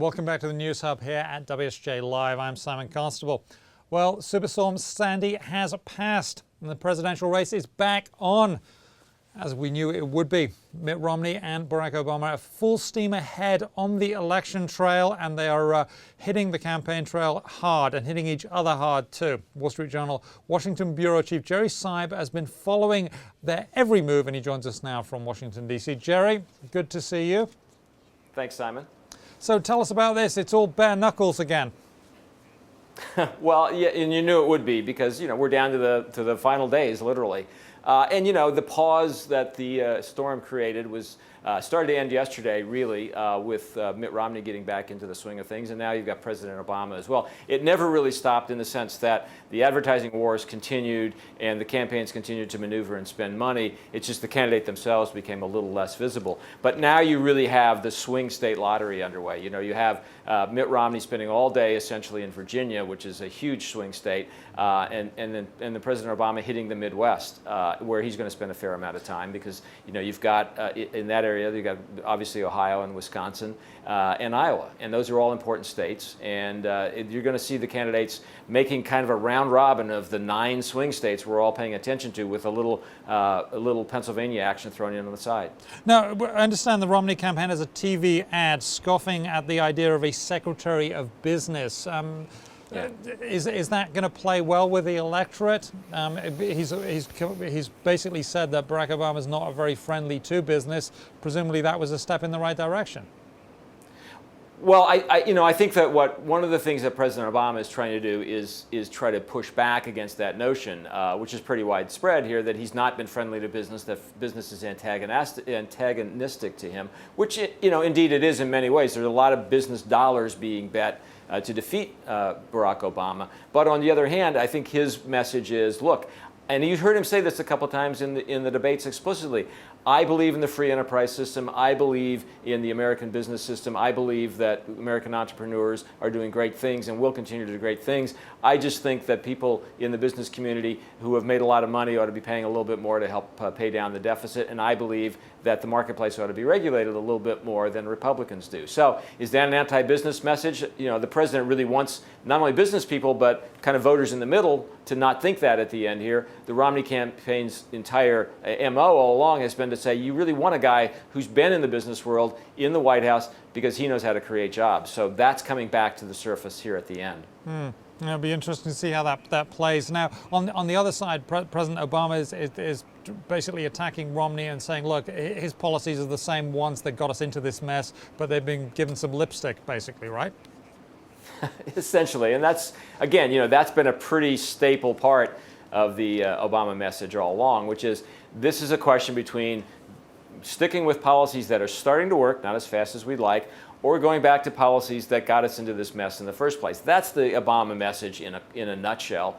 Welcome back to the News Hub here at WSJ Live. I'm Simon Constable. Well, Superstorm Sandy has passed and the presidential race is back on, as we knew it would be. Mitt Romney and Barack Obama are full steam ahead on the election trail, and they are hitting the campaign trail hard and hitting each other hard too. Wall Street Journal Washington Bureau Chief Jerry Seib has been following their every move, and he joins us now from Washington, D.C. Jerry, good to see you. Thanks, Simon. So tell us about this. It's all bare knuckles again. Well, yeah, and you knew it would be because we're down to the final days, literally. And the pause that the storm created was started to end yesterday, really, with Mitt Romney getting back into the swing of things, and now you've got President Obama as well. It never really stopped in the sense that the advertising wars continued and the campaigns continued to maneuver and spend money. It's just the candidate themselves became a little less visible. But now you really have the swing state lottery underway. You have Mitt Romney spending all day essentially in Virginia, which is a huge swing state, and then President Obama hitting the Midwest, where he's going to spend a fair amount of time because you've got in that area you've got obviously Ohio and Wisconsin and Iowa, and those are all important states, and you're going to see the candidates making kind of a round robin of the 9 swing states we're all paying attention to, with a little Pennsylvania action thrown in on the side. Now, I understand the Romney campaign has a TV ad scoffing at the idea of a Secretary of Business. Is that going to play well with the electorate? He's basically said that Barack Obama is not very friendly to business. Presumably that was a step in the right direction. Well, I think that one of the things that President Obama is trying to do is try to push back against that notion, which is pretty widespread here, that he's not been friendly to business, that business is antagonistic to him, which indeed it is in many ways. There's a lot of business dollars being bet to defeat Barack Obama. But on the other hand, I think his message is, look, and you heard him say this a couple times in the debates explicitly, I believe in the free enterprise system. I believe in the American business system. I believe that American entrepreneurs are doing great things and will continue to do great things. I just think that people in the business community who have made a lot of money ought to be paying a little bit more to help pay down the deficit. And I believe that the marketplace ought to be regulated a little bit more than Republicans do. So is that an anti-business message? The president really wants not only business people, but kind of voters in the middle to not think that at the end here. The Romney campaign's entire MO all along has been to say you really want a guy who's been in the business world, in the White House, because he knows how to create jobs. So that's coming back to the surface here at the end. It'll be interesting to see how that plays. Now, on the other side, President Obama is basically attacking Romney and saying, look, his policies are the same ones that got us into this mess, but they've been given some lipstick, basically, right? Essentially, and that's, again, that's been a pretty staple part of the Obama message all along, which is this is a question between sticking with policies that are starting to work, not as fast as we'd like, or going back to policies that got us into this mess in the first place. That's the Obama message in a nutshell.